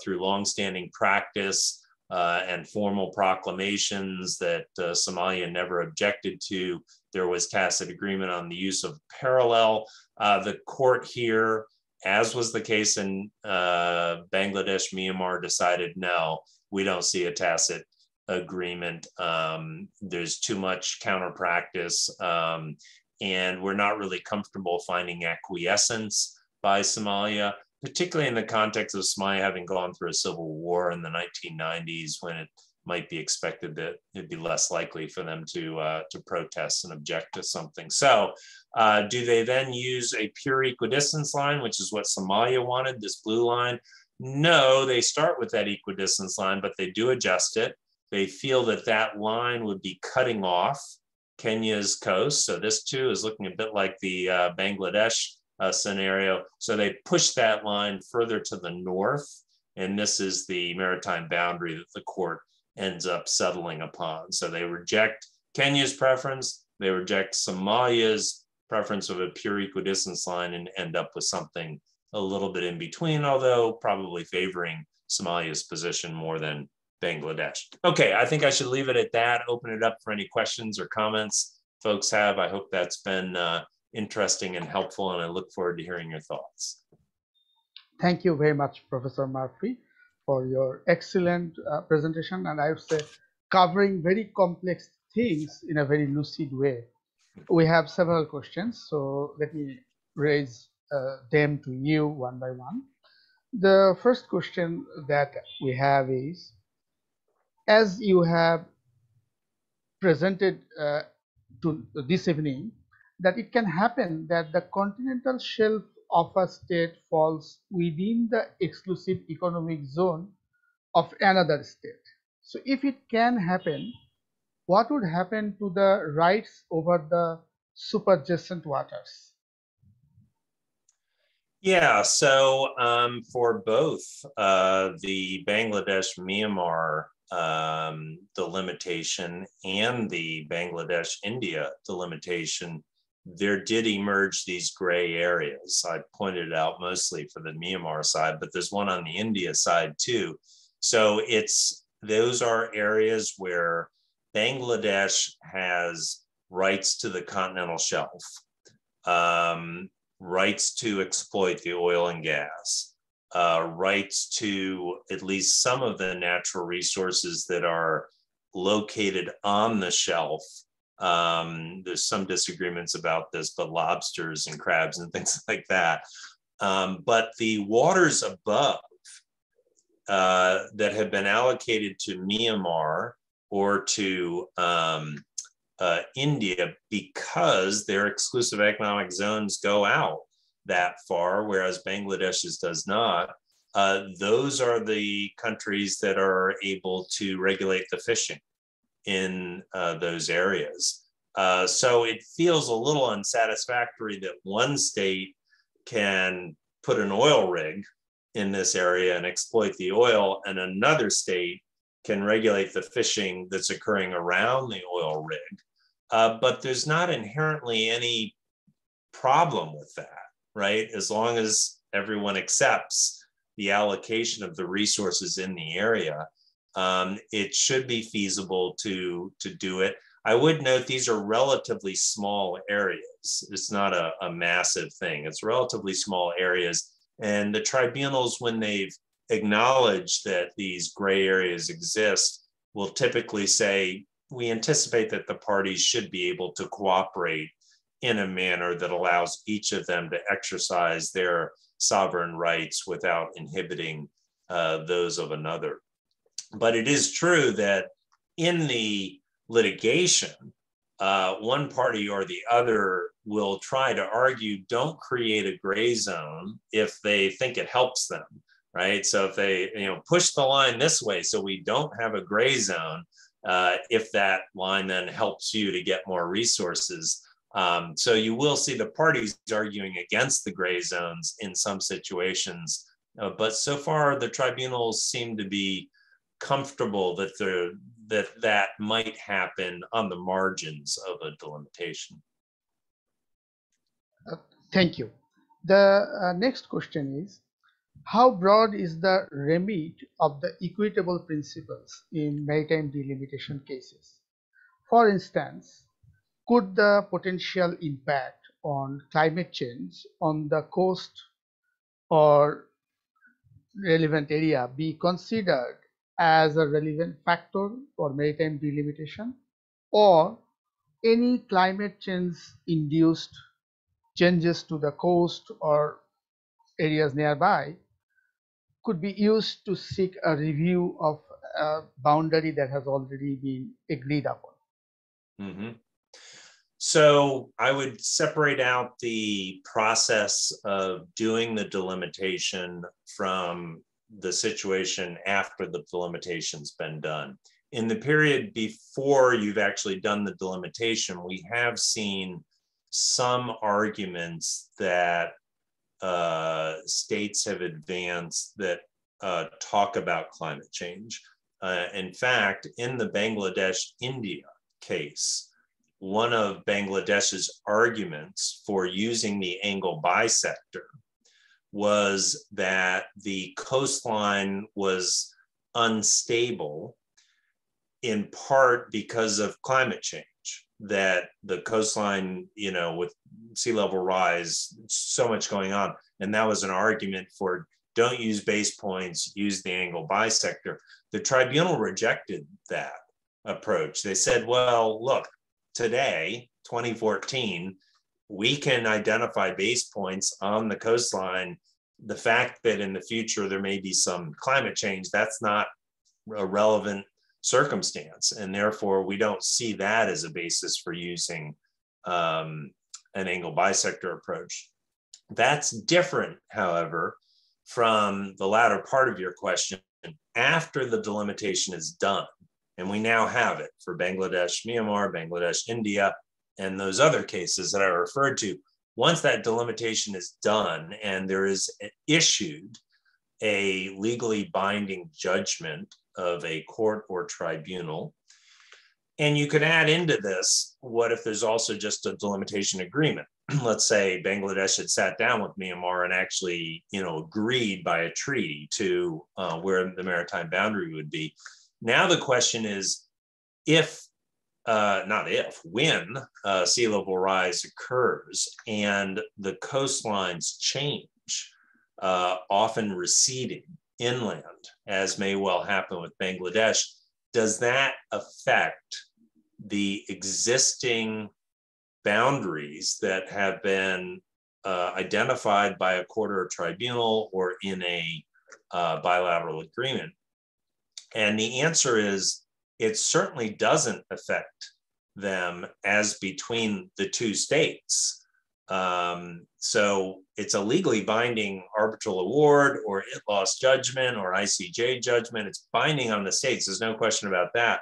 through longstanding practice and formal proclamations that Somalia never objected to, there was tacit agreement on the use of parallel. The court here, as was the case in Bangladesh, Myanmar, decided no, we don't see a tacit agreement. There's too much counter practice, and we're not really comfortable finding acquiescence by Somalia, particularly in the context of Somalia having gone through a civil war in the 1990s when it might be expected that it'd be less likely for them to protest and object to something. So do they then use a pure equidistance line, which is what Somalia wanted, this blue line? No, they start with that equidistance line, but they do adjust it. They feel that that line would be cutting off Kenya's coast. So this too is looking a bit like the Bangladesh scenario. So they push that line further to the north, and this is the maritime boundary that the court ends up settling upon. So they reject Kenya's preference, they reject Somalia's preference of a pure equidistance line, and end up with something a little bit in between, although probably favoring Somalia's position more than Bangladesh. Okay, I think I should leave it at that, open it up for any questions or comments folks have. I hope that's been interesting and helpful, and I look forward to hearing your thoughts. Thank you very much, Professor Murphy, for your excellent presentation, and I would say covering very complex things in a very lucid way. We have several questions, so let me raise them to you one by one. The first question that we have is, as you have presented to this evening, that it can happen that the continental shelf of a state falls within the exclusive economic zone of another state. So if it can happen, what would happen to the rights over the superjacent waters? Yeah, so for both the Bangladesh-Myanmar delimitation and the Bangladesh-India delimitation, there did emerge these gray areas. I pointed it out mostly for the Myanmar side, but there's one on the India side too. So those are areas where Bangladesh has rights to the continental shelf, rights to exploit the oil and gas, rights to at least some of the natural resources that are located on the shelf. There's some disagreements about this, but lobsters and crabs and things like that. But the waters above that have been allocated to Myanmar or to India, because their exclusive economic zones go out that far, whereas Bangladesh's does not, those are the countries that are able to regulate the fishing in those areas. So it feels a little unsatisfactory that one state can put an oil rig in this area and exploit the oil, and another state can regulate the fishing that's occurring around the oil rig. But there's not inherently any problem with that, right? As long as everyone accepts the allocation of the resources in the area, it should be feasible to do it. I would note these are relatively small areas. It's not a massive thing. It's relatively small areas. And the tribunals, when they've acknowledged that these gray areas exist, will typically say, we anticipate that the parties should be able to cooperate in a manner that allows each of them to exercise their sovereign rights without inhibiting those of another. But it is true that in the litigation, one party or the other will try to argue, don't create a gray zone if they think it helps them, right? So if they push the line this way so we don't have a gray zone, if that line then helps you to get more resources. So you will see the parties arguing against the gray zones in some situations, but so far the tribunals seem to be comfortable that that might happen on the margins of a delimitation. Thank you. The next question is, how broad is the remit of the equitable principles in maritime delimitation cases? For instance, could the potential impact on climate change on the coast or relevant area be considered as a relevant factor for maritime delimitation, or any climate change induced changes to the coast or areas nearby could be used to seek a review of boundary that has already been agreed upon? Mm-hmm. So I would separate out the process of doing the delimitation from the situation after the delimitation's been done. In the period before you've actually done the delimitation, we have seen some arguments that states have advanced that talk about climate change. In fact, in the Bangladesh-India case, one of Bangladesh's arguments for using the angle bisector was that the coastline was unstable in part because of climate change, that the coastline, you know, with sea level rise, so much going on. And that was an argument for don't use base points, use the angle bisector. The tribunal rejected that approach. They said, well, look, today, 2014, we can identify base points on the coastline. The fact that in the future there may be some climate change, that's not a relevant circumstance. And therefore, we don't see that as a basis for using an angle bisector approach. That's different, however, from the latter part of your question. After the delimitation is done, and we now have it for Bangladesh, Myanmar, Bangladesh, India, and those other cases that I referred to. Once that delimitation is done and there is issued a legally binding judgment of a court or tribunal, and you could add into this, what if there's also just a delimitation agreement? Let's say Bangladesh had sat down with Myanmar and actually, you know, agreed by a treaty to where the maritime boundary would be. Now the question is, when sea level rise occurs and the coastlines change, often receding inland, as may well happen with Bangladesh, does that affect the existing boundaries that have been identified by a court or tribunal or in a bilateral agreement? And the answer is, it certainly doesn't affect them as between the two states. So it's a legally binding arbitral award or ITLOS judgment or ICJ judgment. It's binding on the states. There's no question about that.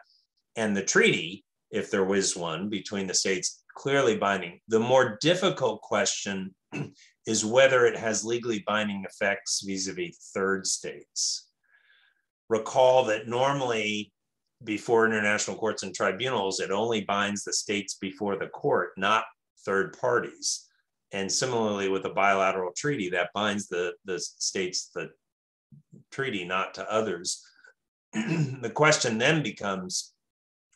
And the treaty, if there was one between the states, clearly binding. The more difficult question is whether it has legally binding effects vis-a-vis third states. Recall that normally before international courts and tribunals, it only binds the states before the court, not third parties. And similarly with a bilateral treaty, that binds the states, the treaty, not to others. The question then becomes,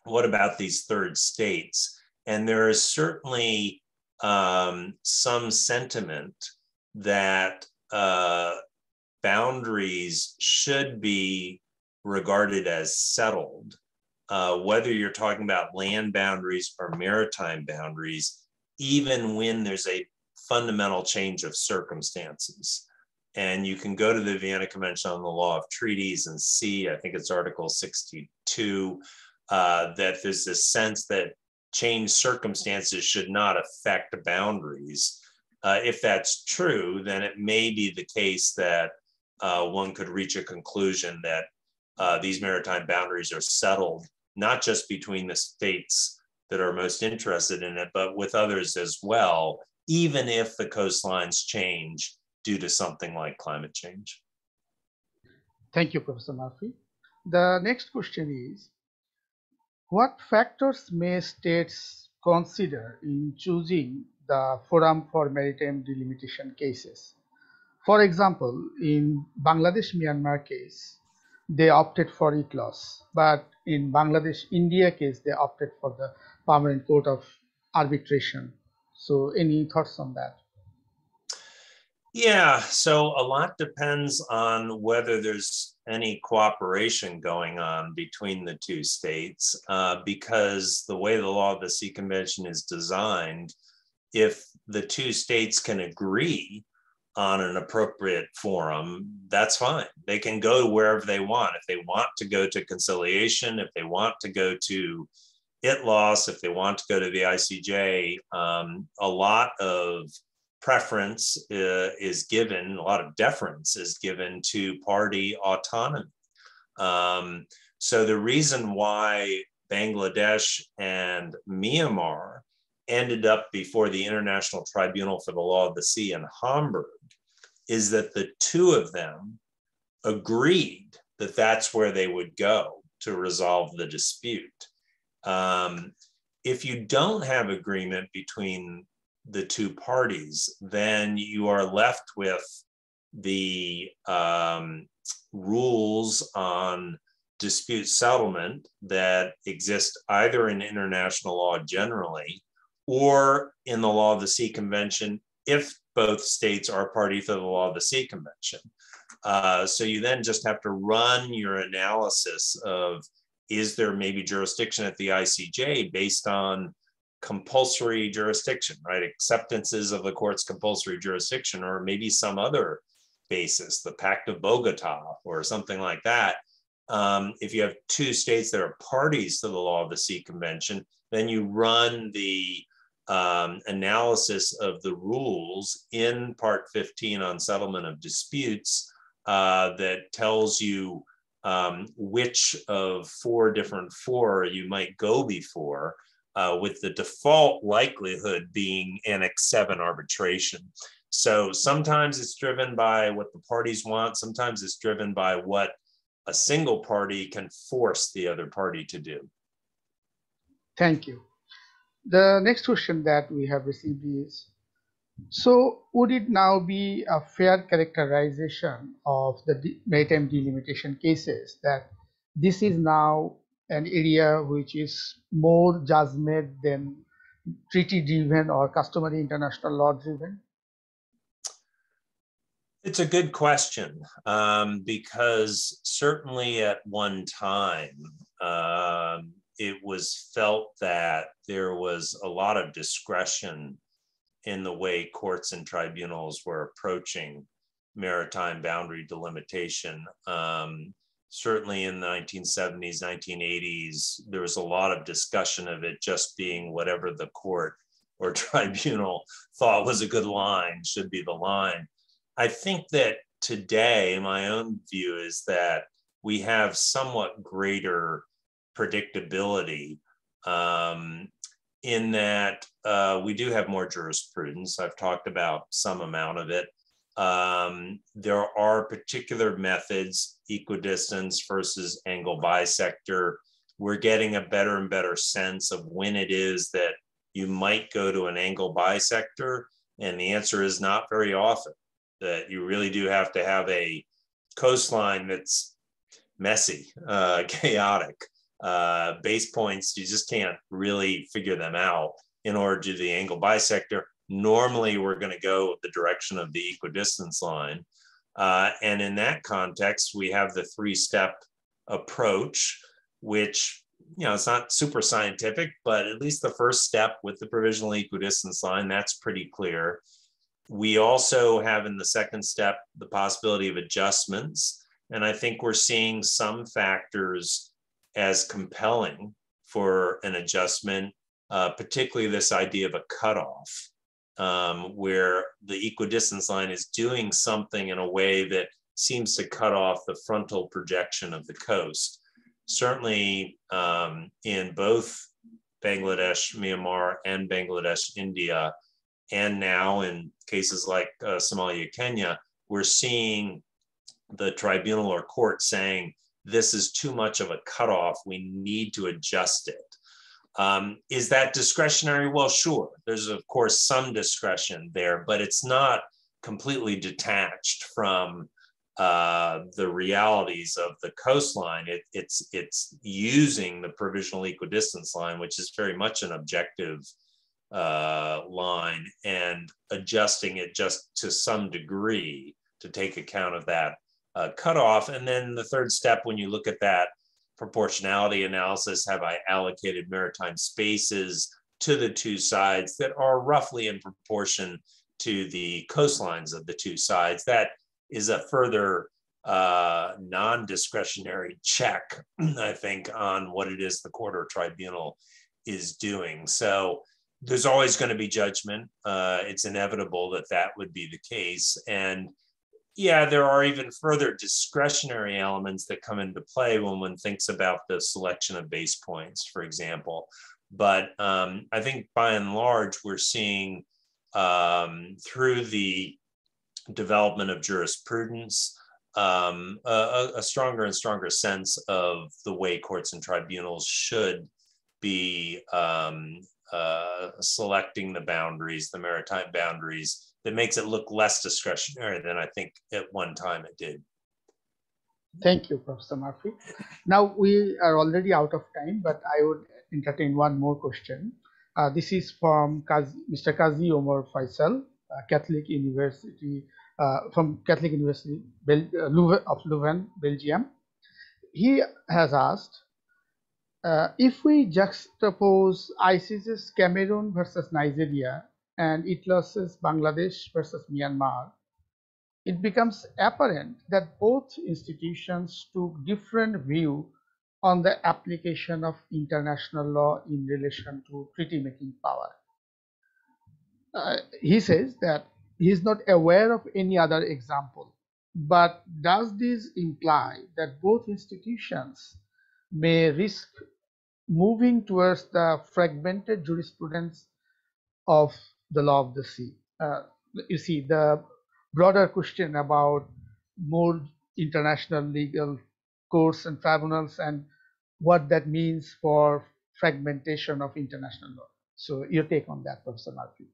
what about these third states? And there is certainly some sentiment that boundaries should be regarded as settled, whether you're talking about land boundaries or maritime boundaries, even when there's a fundamental change of circumstances. And you can go to the Vienna Convention on the Law of Treaties and see, I think it's Article 62, that there's this sense that changed circumstances should not affect boundaries. If that's true, then it may be the case that one could reach a conclusion that these maritime boundaries are settled, not just between the states that are most interested in it, but with others as well, even if the coastlines change due to something like climate change. Thank you, Professor Murphy. The next question is, what factors may states consider in choosing the forum for maritime delimitation cases? For example, in Bangladesh-Myanmar case, they opted for ITLOS, but in Bangladesh-India case, they opted for the Permanent Court of Arbitration. So any thoughts on that? Yeah, so a lot depends on whether there's any cooperation going on between the two states, because the way the Law of the Sea Convention is designed, if the two states can agree on an appropriate forum, that's fine. They can go wherever they want. If they want to go to conciliation, if they want to go to ITLOS, if they want to go to the ICJ, a lot of preference is given, a lot of deference is given to party autonomy. So the reason why Bangladesh and Myanmar ended up before the International Tribunal for the Law of the Sea in Hamburg is that the two of them agreed that that's where they would go to resolve the dispute. If you don't have agreement between the two parties, then you are left with the rules on dispute settlement that exist either in international law generally or in the Law of the Sea Convention if both states are party to the Law of the Sea Convention. So you then just have to run your analysis of, is there maybe jurisdiction at the ICJ based on compulsory jurisdiction, right? Acceptances of the court's compulsory jurisdiction, or maybe some other basis, the Pact of Bogota or something like that. If you have two states that are parties to the Law of the Sea Convention, then you run the analysis of the rules in Part 15 on settlement of disputes that tells you which of four different fora you might go before, with the default likelihood being Annex 7 arbitration. So sometimes it's driven by what the parties want, sometimes it's driven by what a single party can force the other party to do. Thank you. The next question that we have received is, so would it now be a fair characterization of the maritime delimitation cases that this is now an area which is more judgment than treaty driven or customary international law driven? It's a good question, because certainly at one time, it was felt that there was a lot of discretion in the way courts and tribunals were approaching maritime boundary delimitation. Certainly in the 1970s, 1980s, there was a lot of discussion of it just being whatever the court or tribunal thought was a good line should be the line. I think that today, my own view is that we have somewhat greater predictability in that we do have more jurisprudence. I've talked about some amount of it. There are particular methods, equidistance versus angle bisector. We're getting a better and better sense of when it is that you might go to an angle bisector, and the answer is not very often. That you really do have to have a coastline that's messy, chaotic. Base points, you just can't really figure them out in order to do the angle bisector. Normally, we're going to go the direction of the equidistance line. And in that context, we have the three-step approach, which, you know, it's not super scientific, but at least the first step with the provisional equidistance line, that's pretty clear. We also have in the second step the possibility of adjustments. And I think we're seeing some factors as compelling for an adjustment, particularly this idea of a cutoff, where the equidistance line is doing something in a way that seems to cut off the frontal projection of the coast. Certainly in both Bangladesh, Myanmar, and Bangladesh, India, and now in cases like Somalia, Kenya, we're seeing the tribunal or court saying, this is too much of a cutoff, we need to adjust it. Is that discretionary? Well, sure. There's, of course, some discretion there, but it's not completely detached from the realities of the coastline. It's using the provisional equidistance line, which is very much an objective line, and adjusting it just to some degree to take account of that cutoff. And then the third step, when you look at that proportionality analysis, have I allocated maritime spaces to the two sides that are roughly in proportion to the coastlines of the two sides. That is a further non-discretionary check, I think, on what it is the court or tribunal is doing. So there's always going to be judgment. It's inevitable that that would be the case. And yeah, there are even further discretionary elements that come into play when one thinks about the selection of base points, for example. But I think by and large, we're seeing through the development of jurisprudence, a stronger and stronger sense of the way courts and tribunals should be selecting the boundaries, the maritime boundaries, that makes it look less discretionary than I think at one time it did. Thank you, Professor Murphy. Now we are already out of time, but I would entertain one more question. This is from Mr. Kazi Omar Faisal, Catholic University, from Catholic University of Leuven, Belgium. He has asked, if we juxtapose ICJ's Cameroon versus Nigeria and ITLOS's Bangladesh versus Myanmar, it becomes apparent that both institutions took different view on the application of international law in relation to treaty-making power. He says that he is not aware of any other example, but does this imply that both institutions may risk moving towards the fragmented jurisprudence of the law of the sea? You see, the broader question about more international legal courts and tribunals and what that means for fragmentation of international law. So your take on that, Professor Murphy.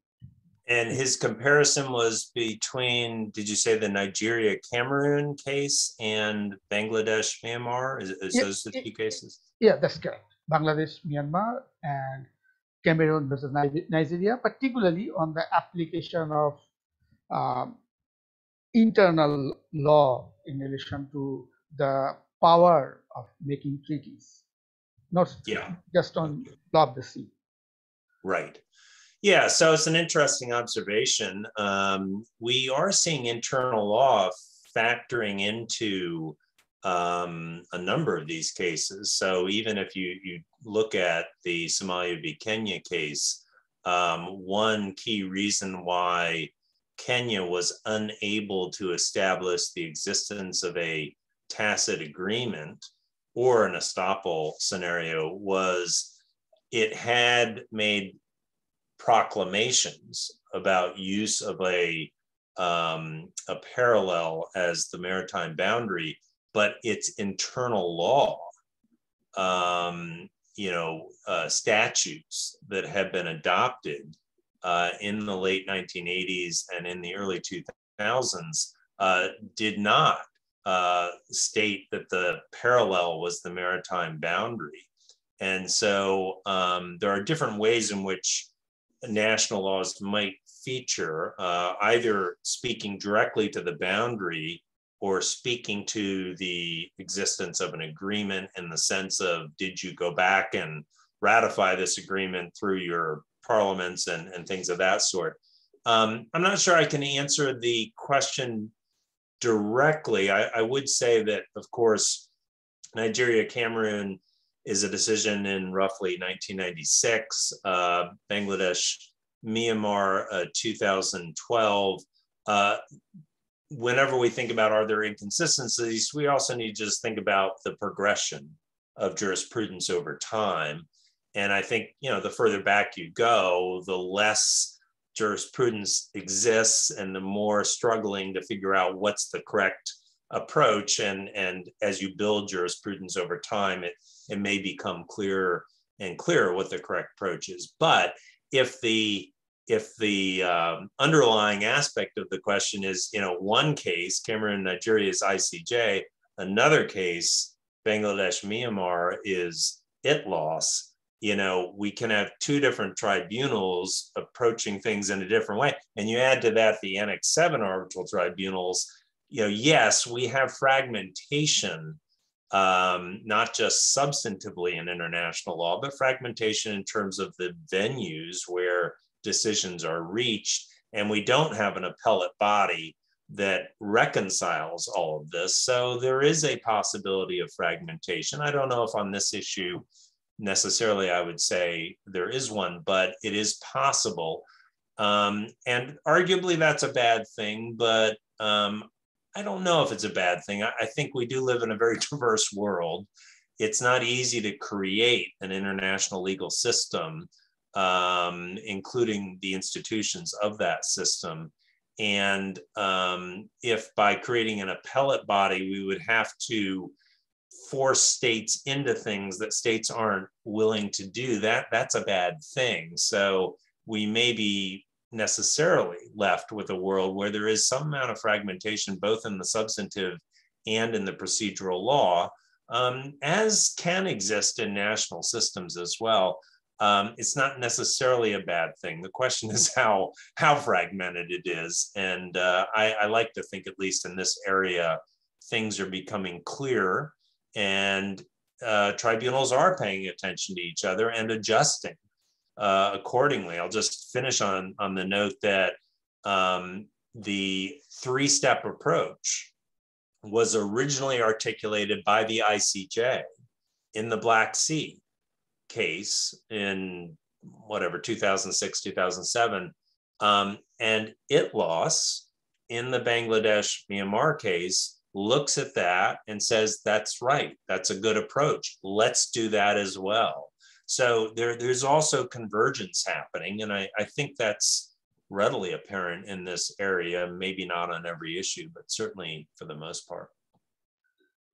And his comparison was between, did you say the Nigeria-Cameroon case and Bangladesh-Myanmar? Is those the two cases? Yeah, that's correct. Bangladesh-Myanmar and Cameroon versus Nigeria, particularly on the application of internal law in relation to the power of making treaties, not just on law of the sea. Right. Yeah, so it's an interesting observation. We are seeing internal law factoring into a number of these cases. So even if you look at the Somalia v. Kenya case, one key reason why Kenya was unable to establish the existence of a tacit agreement or an estoppel scenario was it had made proclamations about use of a parallel as the maritime boundary, but its internal law, statutes that have been adopted in the late 1980s and in the early 2000s did not state that the parallel was the maritime boundary. And so there are different ways in which national laws might feature, either speaking directly to the boundary or speaking to the existence of an agreement in the sense of, did you go back and ratify this agreement through your parliaments and things of that sort. I'm not sure I can answer the question directly. I would say that, of course, Nigeria-Cameroon is a decision in roughly 1996, Bangladesh-Myanmar 2012. Whenever we think about are there inconsistencies, we also need to just think about the progression of jurisprudence over time. And I think, the further back you go, the less jurisprudence exists and the more struggling to figure out what's the correct approach. And as you build jurisprudence over time, it may become clearer and clearer what the correct approach is. But if the underlying aspect of the question is, one case, Cameroon, Nigeria is ICJ, another case, Bangladesh, Myanmar is ITLOS, we can have two different tribunals approaching things in a different way. And you add to that the Annex 7 arbitral tribunals, yes, we have fragmentation, not just substantively in international law, but fragmentation in terms of the venues where decisions are reached. and we don't have an appellate body that reconciles all of this. So there is a possibility of fragmentation. I don't know if on this issue necessarily I would say there is one, but it is possible. And arguably that's a bad thing, but I don't know if it's a bad thing. I think we do live in a very diverse world. It's not easy to create an international legal system, including the institutions of that system. And if by creating an appellate body, we would have to force states into things that states aren't willing to do, that's a bad thing. So we may be necessarily left with a world where there is some amount of fragmentation, both in the substantive and in the procedural law, as can exist in national systems as well. It's not necessarily a bad thing. The question is how fragmented it is. And I like to think, at least in this area, things are becoming clearer, and tribunals are paying attention to each other and adjusting accordingly. I'll just finish on the note that the three-step approach was originally articulated by the ICJ in the Black Sea case in whatever, 2006, 2007. And ITLOS in the Bangladesh Myanmar case looks at that and says, that's right, that's a good approach. Let's do that as well. So there's also convergence happening. And I think that's readily apparent in this area, maybe not on every issue, but certainly for the most part.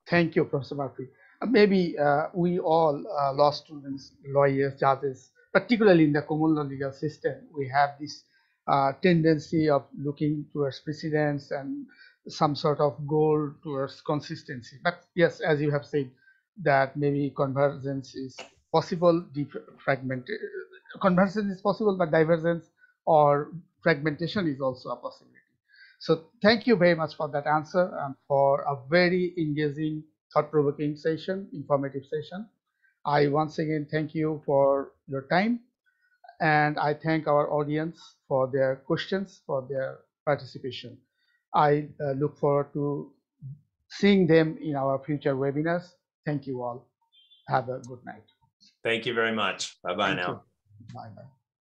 Thank you, Professor Murphy. Maybe we all, law students, lawyers, judges, particularly in the common law legal system, we have this tendency of looking towards precedents and some sort of goal towards consistency. But yes, as you have said, that maybe convergence is possible, convergence is possible, but divergence or fragmentation is also a possibility. So thank you very much for that answer and for a very engaging, thought-provoking session, informative session. I once again thank you for your time, and I thank our audience for their questions, for their participation. I look forward to seeing them in our future webinars. Thank you all. Have a good night. Thank you very much. Bye-bye now. Bye-bye.